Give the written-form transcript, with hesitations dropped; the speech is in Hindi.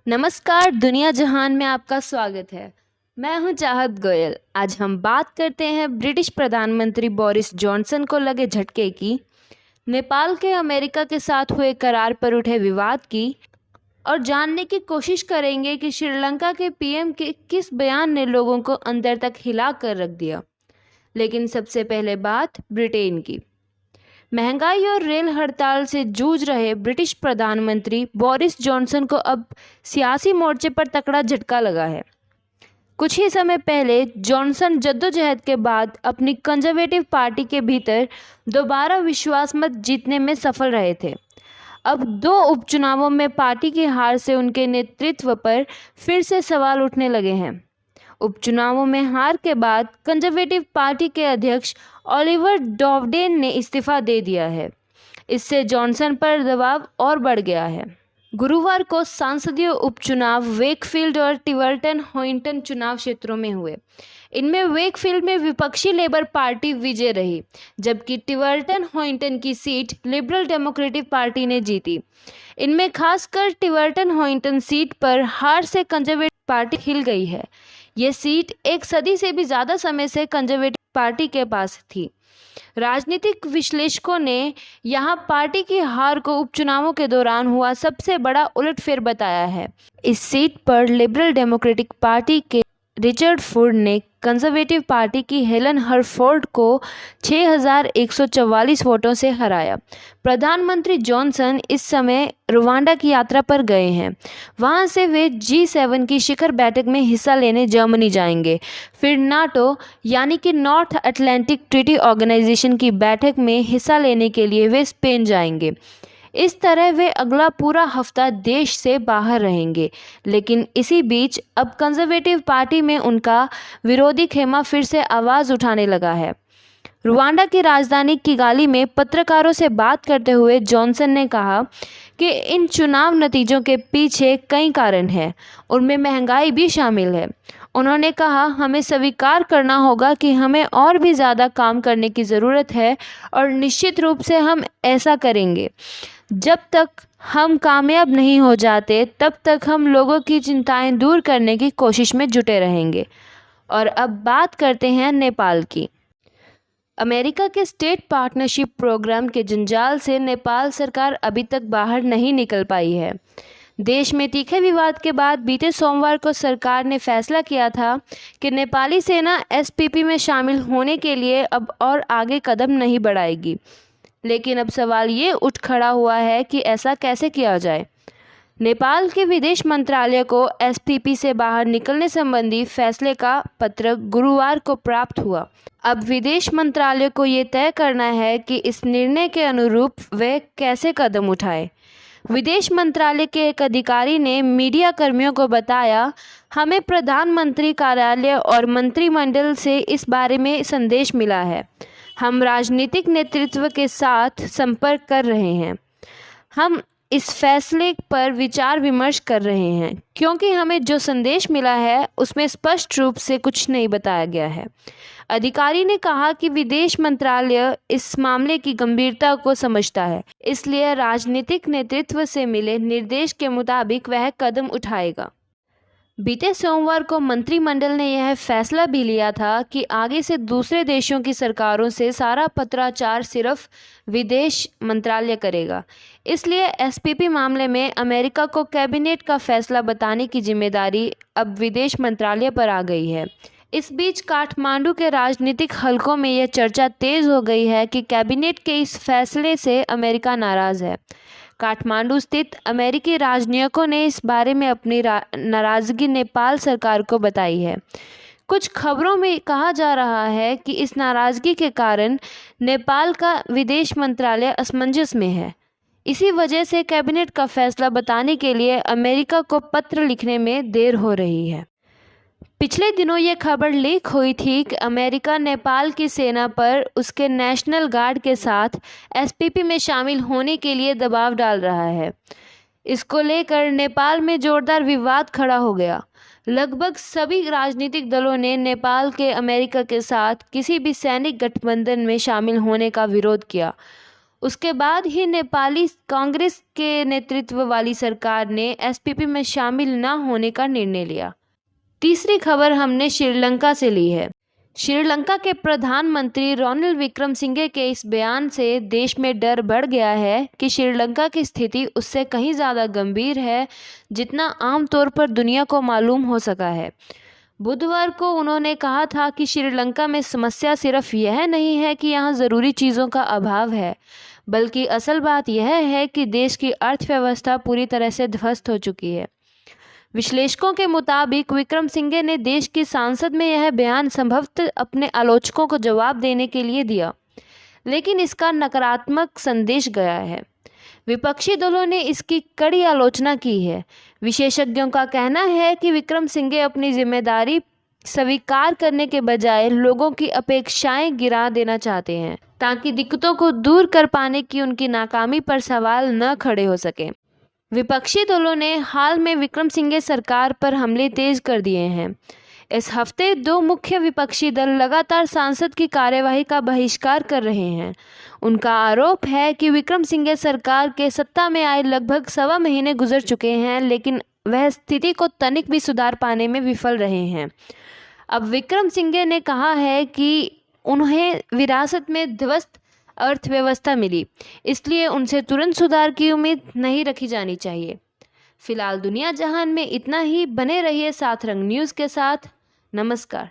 नमस्कार, दुनिया जहान में आपका स्वागत है। मैं हूं चाहत गोयल। आज हम बात करते हैं ब्रिटिश प्रधानमंत्री बोरिस जॉनसन को लगे झटके की, नेपाल के अमेरिका के साथ हुए करार पर उठे विवाद की और जानने की कोशिश करेंगे कि श्रीलंका के पीएम के किस बयान ने लोगों को अंदर तक हिला कर रख दिया। लेकिन सबसे पहले बात ब्रिटेन की। महंगाई और रेल हड़ताल से जूझ रहे ब्रिटिश प्रधानमंत्री बोरिस जॉनसन को अब सियासी मोर्चे पर तगड़ा झटका लगा है। कुछ ही समय पहले जॉनसन जद्दोजहद के बाद अपनी कंजर्वेटिव पार्टी के भीतर दोबारा विश्वास मत जीतने में सफल रहे थे। अब दो उपचुनावों में पार्टी की हार से उनके नेतृत्व पर फिर से सवाल उठने लगे हैं। उपचुनावों में हार के बाद कंजर्वेटिव पार्टी के अध्यक्ष ओलिवर डोवडेन ने इस्तीफा दे दिया है। इससे जॉनसन पर दबाव और बढ़ गया है। गुरुवार को संसदीय उपचुनाव वेकफील्ड और टिवर्टन होइंटन चुनाव क्षेत्रों में हुए। इनमें वेकफील्ड में विपक्षी लेबर पार्टी विजय रही, जबकि टिवर्टन होइंटन की सीट लिबरल डेमोक्रेटिक पार्टी ने जीती। इनमें खासकर टिवर्टन होइंटन सीट पर हार से कंजर्वेटिव पार्टी हिल गई है। ये सीट एक सदी से भी ज़्यादा समय से कंजर्वेटिव पार्टी के पास थी। राजनीतिक विश्लेषकों ने यहां पार्टी की हार को उपचुनावों के दौरान हुआ सबसे बड़ा उलटफेर बताया है। इस सीट पर लिबरल डेमोक्रेटिक पार्टी के रिचर्ड फोर्ड ने कंजर्वेटिव पार्टी की हेलन हरफोर्ड को 6,144 वोटों से हराया। प्रधानमंत्री जॉनसन इस समय रुवांडा की यात्रा पर गए हैं। वहां से वे G7 की शिखर बैठक में हिस्सा लेने जर्मनी जाएंगे। फिर नाटो यानी कि नॉर्थ अटलांटिक ट्रीटी ऑर्गेनाइजेशन की बैठक में हिस्सा लेने के लिए वे स्पेन जाएंगे। इस तरह वे अगला पूरा हफ्ता देश से बाहर रहेंगे। लेकिन इसी बीच अब कंजर्वेटिव पार्टी में उनका विरोधी खेमा फिर से आवाज़ उठाने लगा है। रुवांडा की राजधानी किगाली में पत्रकारों से बात करते हुए जॉनसन ने कहा कि इन चुनाव नतीजों के पीछे कई कारण हैं, उनमें महंगाई भी शामिल है। उन्होंने कहा, हमें स्वीकार करना होगा कि हमें और भी ज़्यादा काम करने की ज़रूरत है और निश्चित रूप से हम ऐसा करेंगे। जब तक हम कामयाब नहीं हो जाते तब तक हम लोगों की चिंताएं दूर करने की कोशिश में जुटे रहेंगे। और अब बात करते हैं नेपाल की। अमेरिका के स्टेट पार्टनरशिप प्रोग्राम के जंजाल से नेपाल सरकार अभी तक बाहर नहीं निकल पाई है। देश में तीखे विवाद के बाद बीते सोमवार को सरकार ने फैसला किया था कि नेपाली सेना एसपीपी में शामिल होने के लिए अब और आगे कदम नहीं बढ़ाएगी। लेकिन अब सवाल ये उठ खड़ा हुआ है कि ऐसा कैसे किया जाए। नेपाल के विदेश मंत्रालय को एसपीपी से बाहर निकलने संबंधी फैसले का पत्र गुरुवार को प्राप्त हुआ। अब विदेश मंत्रालय को ये तय करना है कि इस निर्णय के अनुरूप वे कैसे कदम उठाए। विदेश मंत्रालय के एक अधिकारी ने मीडिया कर्मियों को बताया, हमें प्रधानमंत्री कार्यालय और मंत्रिमंडल से इस बारे में संदेश मिला है। हम राजनीतिक नेतृत्व के साथ संपर्क कर रहे हैं। हम इस फैसले पर विचार विमर्श कर रहे हैं, क्योंकि हमें जो संदेश मिला है उसमें स्पष्ट रूप से कुछ नहीं बताया गया है। अधिकारी ने कहा कि विदेश मंत्रालय इस मामले की गंभीरता को समझता है, इसलिए राजनीतिक नेतृत्व से मिले निर्देश के मुताबिक वह कदम उठाएगा। बीते सोमवार को मंत्रिमंडल ने यह फैसला भी लिया था कि आगे से दूसरे देशों की सरकारों से सारा पत्राचार सिर्फ विदेश मंत्रालय करेगा। इसलिए एसपीपी मामले में अमेरिका को कैबिनेट का फैसला बताने की जिम्मेदारी अब विदेश मंत्रालय पर आ गई है। इस बीच काठमांडू के राजनीतिक हलकों में यह चर्चा तेज हो गई है कि कैबिनेट के इस फैसले से अमेरिका नाराज़ है। काठमांडू स्थित अमेरिकी राजनयिकों ने इस बारे में अपनी नाराज़गी नेपाल सरकार को बताई है। कुछ खबरों में कहा जा रहा है कि इस नाराज़गी के कारण नेपाल का विदेश मंत्रालय असमंजस में है। इसी वजह से कैबिनेट का फैसला बताने के लिए अमेरिका को पत्र लिखने में देर हो रही है। पिछले दिनों ये खबर लीक हुई थी कि अमेरिका नेपाल की सेना पर उसके नेशनल गार्ड के साथ एसपीपी में शामिल होने के लिए दबाव डाल रहा है। इसको लेकर नेपाल में जोरदार विवाद खड़ा हो गया। लगभग सभी राजनीतिक दलों ने नेपाल के अमेरिका के साथ किसी भी सैनिक गठबंधन में शामिल होने का विरोध किया। उसके बाद ही नेपाली कांग्रेस के नेतृत्व वाली सरकार ने एसपीपी में शामिल न होने का निर्णय लिया। तीसरी खबर हमने श्रीलंका से ली है। श्रीलंका के प्रधानमंत्री रनिल विक्रमसिंघे के इस बयान से देश में डर बढ़ गया है कि श्रीलंका की स्थिति उससे कहीं ज़्यादा गंभीर है जितना आमतौर पर दुनिया को मालूम हो सका है। बुधवार को उन्होंने कहा था कि श्रीलंका में समस्या सिर्फ यह नहीं है कि यहाँ ज़रूरी चीज़ों का अभाव है, बल्कि असल बात यह है कि देश की अर्थव्यवस्था पूरी तरह से ध्वस्त हो चुकी है। विश्लेषकों के मुताबिक विक्रमसिंघे ने देश की संसद में यह बयान संभवतः अपने आलोचकों को जवाब देने के लिए दिया, लेकिन इसका नकारात्मक संदेश गया है। विपक्षी दलों ने इसकी कड़ी आलोचना की है। विशेषज्ञों का कहना है कि विक्रमसिंघे अपनी जिम्मेदारी स्वीकार करने के बजाय लोगों की अपेक्षाएं गिरा देना चाहते हैं ताकि दिक्कतों को दूर कर पाने की उनकी नाकामी पर सवाल न खड़े हो सके। विपक्षी दलों ने हाल में विक्रमसिंघे सरकार पर हमले तेज कर दिए हैं। इस हफ्ते 2 मुख्य विपक्षी दल लगातार संसद की कार्यवाही का बहिष्कार कर रहे हैं। उनका आरोप है कि विक्रमसिंघे सरकार के सत्ता में आए लगभग 1.25 महीने गुजर चुके हैं, लेकिन वह स्थिति को तनिक भी सुधार पाने में विफल रहे हैं। अब विक्रमसिंघे ने कहा है कि उन्हें विरासत में ध्वस्त अर्थव्यवस्था मिली, इसलिए उनसे तुरंत सुधार की उम्मीद नहीं रखी जानी चाहिए। फिलहाल दुनिया जहान में इतना ही। बने रहिए सात रंग न्यूज़ के साथ। नमस्कार।